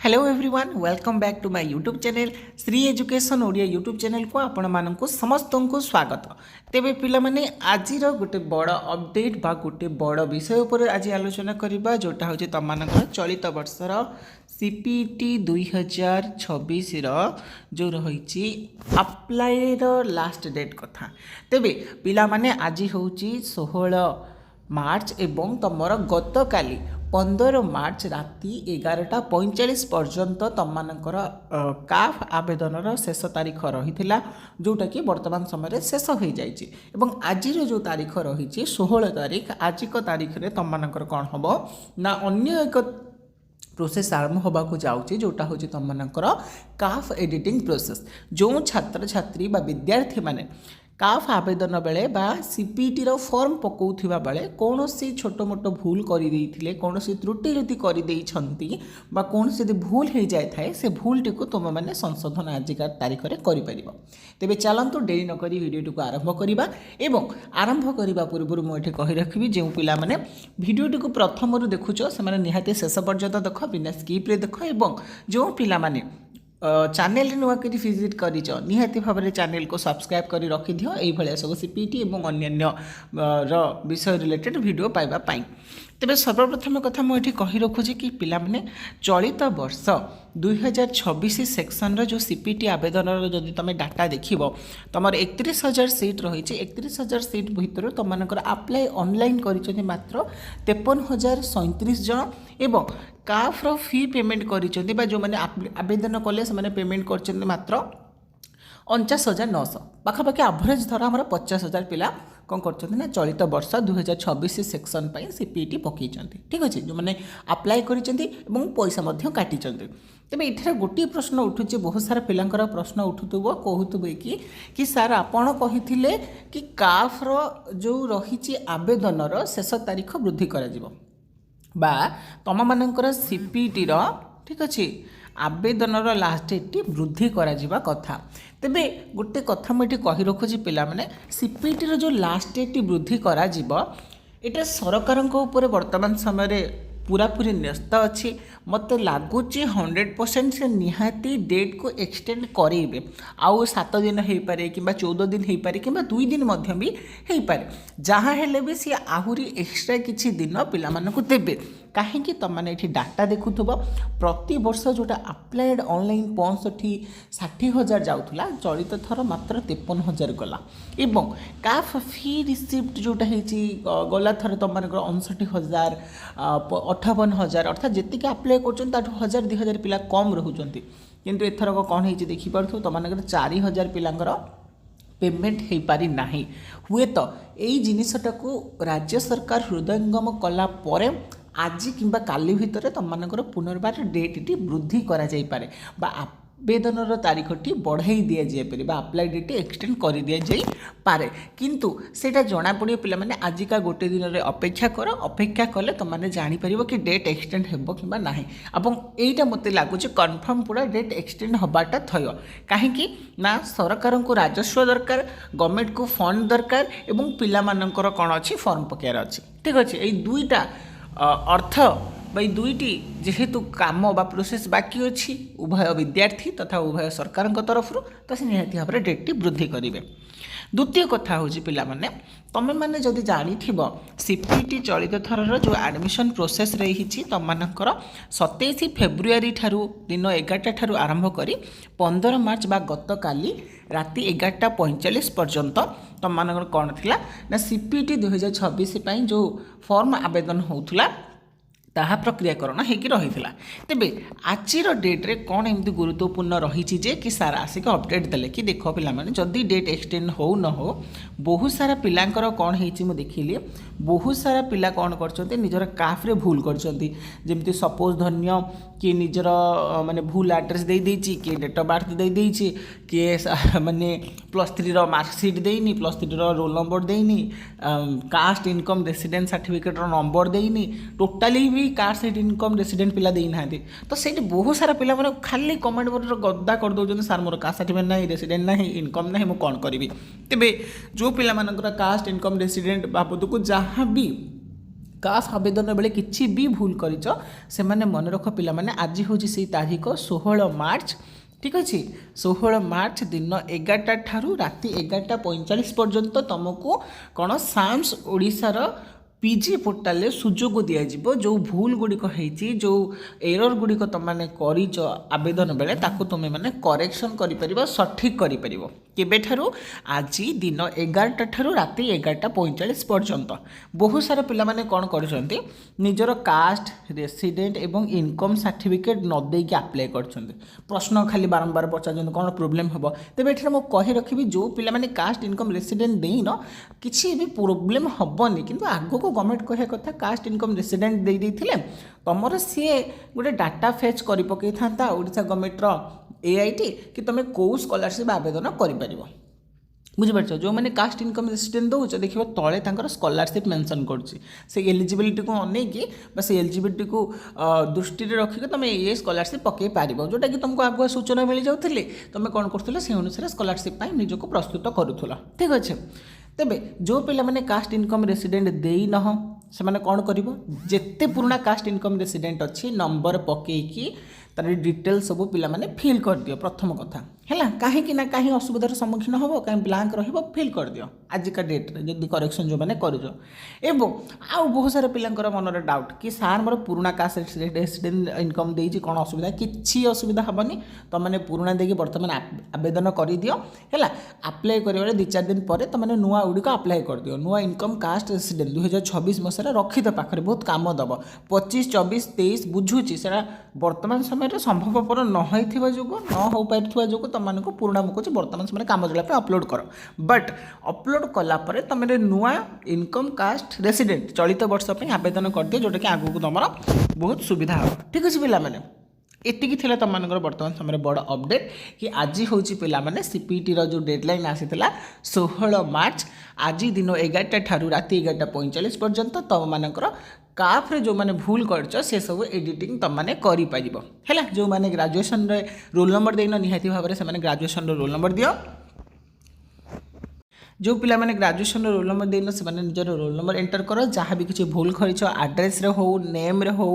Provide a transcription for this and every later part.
Hello everyone welcome back to my YouTube channel Shri education Odia YouTube channel को आपण मानक समस्त को स्वागत। तेबे पिला माने आज गोटे बड़ अपडेट बा गोटे बड़ विषय उपर आज आलोचना करबा जोटा होचे तम मानकर चलित वर्षर सीपीटी 2026 जो रही अप्लाईर लास्ट डेट कथा। तेबे पिला माने आज होची 16 मार्च एवं तमर गत काली 15 मार्च राति 11:45 पर्यंत तमମାନଙ୍କର काफ आवेदन शेष तारीख रही जोटा कि वर्तमान समय शेष हो जाइए एवं आज जो तारीख रही 16 तारीख आज तारीख में तमମାନଙ୍କର कौन हम ना अन्य एक प्रोसेस आरंभ होबाकू जाउची जोटा होची तमମାନଙ୍କର काफ एडिटिंग प्रोसेस। जो छात्र छात्री बा विद्यार्थी माने काफ आवेदन बेले बा सीपीटी रो फॉर्म पकाउथिबा बेले कोनोसी छोटो मोटो भूल करि देइथिले कोनोसी त्रुटि रुति करि देइछंती बा कोनोसी यदि भूल हे जाय थाए से भूलटी को तुम माने संशोधन आजिका तारीख रे करि परिबो। तेबे चलंतु डेरी न करी वीडियोटी को आरंभ करिबा एवं आरंभ करिबा पूर्व मु एठी कहि रखिबी जे पिला माने वीडियोटी को प्रथम रु देखुछो से माने निहाते शेष पर्यंत देख बिना स्किप रे देख एवं जो पिला माने चैनल नुआ कर विजिट कर निहाती भाव में चैनल को सब्सक्राइब कर रखि दियो एई भलिया सब सीपीटी और अन्य विषय रिलेटेड वीडियो पाइबा पाई। तेबे सर्वप्रथम कथा मुझे कही रखुची कि पिला माने चलित वर्ष 2026 सेक्शन जो सीपीटी आवेदन जदि तुम डाटा देखिबो तुमर 31,000 सीट रही 31,000 सीट भितर तुमମାନଙ୍କର अप्लाई ऑनलाइन करिसेंती मात्र 53,037 जन एवं काफ्र फी पेमेंट करिसेंती बा जो माने आवेदन कले से माने पेमेंट करछेंती मात्र 49,900 पाखापाखि एवरेज धर आम 50,000 पिला कौन कर ना चलित वर्ष 2026 सेक्शन पर सीपीटी पकई ठीक अच्छे जो मैंने अप्लाई कर पैसा काटी। तेज ये गोटे प्रश्न उठुचे बहुत सारा पिलांकर प्रश्न उठुव कहूवे कि सार आपड़ कही कि काफ्र जो रही आवेदन शेष तारीख वृद्धि कर तुम मानकर सीपीटी ठीक अच्छे आवेदन लास्ट डेट वृद्धि करा कथा। तेबे गोटे कथा मुझे कही रखुची पिला माने सीपीटी जो लास्ट डेट वृद्धि करा एटा सरकार ऊपर वर्तमान समय पूरापूरी न्यस्त अच्छी मत लगुच 100% से निहाती डेट को एक्सटेंड करेंगे आउ 7 दिन हो पारे कि 14 दिन हो पारे कि 2 दिन भी हो पारे जहाँ हेले भी सी आहुरी एक्सट्रा किसी दिन पिला मानकु देबे कहीं तुम मैंने डाटा देखुव प्रति वर्ष जोटा अप्लाइड ऑनलाइन 65-60,000 जाऊला चलित थर मात्र 53,000 गला एवं काफ फी रिसीप्ट जोटा गला थर तुम मान 59,000 58,000 अर्थात जी अप्लाई कर 1,000-2,000 पिला कम रोच किंतु एथरक कौन हो देखिपु तुम मान 4,000 पिलांकर पेमेंट हो पारि नाही हुए तो यही जिनसटा को राज्य सरकार हृदयंगम कला परे आज किंबा काली भितर तुम मानकर पुनर्बार डेट वृद्धि करा जाई पारे बा आवेदन तारीखटी बढ़ाई दि जापर अप्लाई डेट एक्सटेंड कर दि जापे किंतु सेटा जना पड़े पिला माने आजिका गोटे दिन रे अपेक्षा कर अपेक्षा कले तुम मैंने जापर कि डेट एक्सटेंड हो कि ना अब यहीटा मत लगुच कन्फर्म पूरा डेट एक्सटेंड हबाटा थय कहीं ना सरकार को राजस्व दरकार गवर्नमेंट को फंड दरकार एवं पिला मानकर कौन अच्छी फॉर्म पकेयार अच्छी ठीक अच्छे यही दुईटा अर्थ भाई दुईटी जेहेतु काम बा प्रोसेस बाकी अच्छी उभय विद्यार्थी तथा उभय सरकार तरफ तो से निहाती भाव में डेट वृद्धि करेंगे। द्वितीय कथा हूँ पिला माने तमें मैंने जदि जानी सीपीटी चलित थर जो एडमिशन प्रोसेस रही तुम मानकर 27 फेब्रुआरी ठारू दिन 11टा ठारू आरंभ करी 15 मार्च बा गत काली राति 11:45 पर्यंत तुम मानकर कौन थिला ना सीपीटी 2026 जो फॉर्म आवेदन होउथला ताहा प्रक्रियाकरण होगी रही है। तेबे आज डेट्रे कौन एमती गुरुत्वपूर्ण रही कि सार आसिक अपडेट देले कि देख पिला माने जदि डेट एक्सटेंड हो न हो बहुत सारा पिलांकर कौन हो देखिली बहुत सारा पिला कौन कर निजर काफ्रे भूल करमती सपोज धन्य किए निजर माने भूल एड्रेस दे देछि किए डेट ऑफ बर्थ दे देछि किए माने +3 मार्कशीट देनी +3 रोल नंबर देनी caste income resident certificate number देनी टोटाली भी कास्ट इनकम रेसिडेंट पिला दे ना तो से बहुत सारा पिला माने खाली कमेंट बॉक्स गद्दा कर दौरान सार मोर कास्ट सर्टिफिकेट ना रेसिडेंट ना इनकम ना मुझे कौन करी तेबे जो पिला मानकर कास्ट इनकम रेसिडेंट बाबद को जहाँ भी काफ आवेदन बेले किसी भी भूल करिच से माने मन रख पिला माने आज हूँ से तारीख 16 मार्च ठीक अच्छे 16 मार्च दिन 11टा ठारू राति 11:45 पर्यंत तुमको कौन साम्स ओडिशार पीजी पोर्टाल सुजोग दिज्व जो भूल गुड़िक होती जो एरर गुड़िक तुम मैंने कर आवेदन बेले ताकू तुम मैंने करेक्शन कर सठिक कर केबेठारू आज दिन 11टा ठारू राति 11:45 पर्यंत बहुत सारा पिला माने कौन कर निजर कास्ट रेसिडेंट एवं इनकम सर्टिफिकेट न देकी अप्लाई कर प्रश्न खाली बारंबार पचार कौन प्रोब्लेम हम तेज ये मुझे कही रखी जो पिला माने कास्ट इनकम रेसिडेंट देन किसी भी प्रोब्लेम हेनी कि आग को गवर्नमेंट कह कथा कास्ट इनकम रेसिडेंट दे देथिले तुमर सी गोटे डाटा फेच कर पकई था ओडिशा गवर्नमेंटर एआईटी कि तुम कौ स्कॉलरशिप आवेदन कर बुझीपार जो मैंने कास्ट इनकम रेसिडेंट दौच देखिए तले स्कॉलरशिप मेंशन कर एलिजिबिलिटी को अनेक से एलिजिबिलिटी को दृष्टि रखिक तुम ये स्कॉलरशिप पकई पार जोटा कि तुमको आगुआ सूचना मिल जाऊे तुम कौन कर से अनुसार स्कॉलरशिप निजक प्रस्तुत करूल ठीक अच्छे तेबे जो पिला माने कास्ट इनकम रेसिडेंट देई न से माने कौन करिवो जेते पुराना कास्ट इनकम रेसिडेंट अच्छी नंबर पकईकी तार डिटेल सब पिला माने फिल कर दियो प्रथम कथा है कहीं ना कहीं असुविधार सम्मुखीन हम कहीं ब्लांक रहिबो फिल कर दियो आजिका डेट रे जदि करेक्शन जो मैंने कर आउ बहुत सारा पिलांकर मनर डाउट कि सार मोर पुराना कास्ट रेसिडेंट इनकम देइछि कौन असुविधा किछि असुविधा हेनी तुम मैंने पुराना देकी बर्तमान आवेदन कर दियो है अप्लाई कर 2-4 दिन पर तुम मैंने नुआ गुड़िक अप्लाई कर दियो नुआ इनकम कास्ट रेसिडेंट 2026 मसीह रखी तो पाखे बहुत कम दब 25, 24, 23 बुझुची से बर्तमान समय संभवपर न हो जो न हो पार जो तुमको पुराना मुझे बर्तमान समय कम चला अपलोड कर बट अपलोड कलापर तुम नुआ इनकम कास्ट रेसिडेंट चलित वर्ष आवेदन कर दियो जोटा कि आगू तुम बहुत सुविधा हो ठीक अच्छे पे एतिकी थिला तुम मानकर वर्तमान समय बड़ अपडेट कि आज हूँ पे सीपीटी जो डेडलाइन आसीला 16 मार्च आज दिन 11टा ठारू राति 11:45 पर्यंत तुम मानकर काफ्रे जो मैंने भूल कर से सब एडिटिंग तुम मैंने है जो मैंने ग्रेजुएशन रोल नंबर देन निहाती भाव से ग्रेजुएशन रोल नंबर दियो जो पिला माने ग्रेजुएशन रोल नंबर देन से निजर रोल नंबर एंटर कर जहाँ भी किसी भूल कर आड्रेस रे हो नेम रे हो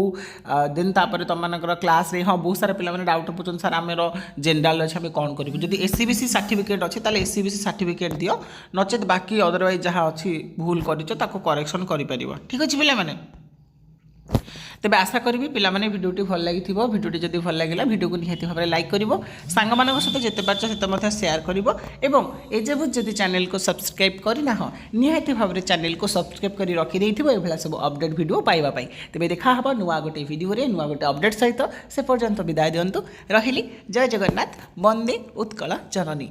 देन तापर तुम मानकर क्लास रे हाँ बहुत सारा पिला माने डाउट पूछन सर आमर जेनराल अच्छे आम कौन करूँ जब एससीबीसी सर्टिफिकेट अच्छे ताले एससीबीसी सर्टिफिकेट दियो नचेत बाकी अदरवाइज जहाँ अच्छी भूल कर करेक्शन कर ठीक अच्छे पिला माने तेज आशा करी पे भिडियोटी भल लगी भिडियोटी जब भल लगे भिडियो को निहाती भाव में लाइक कर सांग मान सहित जिते पार्च से सेयार कर एजबू जब चैनल को सब्सक्राइब करना हाँ निहाती भाव में चैनल को सब्सक्राइब कर रखिदे ये सब अपडेट भिडियो पाइबापी तेज देखा नुआ गोटे भिडियो नुआ गोटे अपडेट सहित से पर्यंत विदाय दिंतु रही जय जगन्नाथ वंदे उत्कल जननी।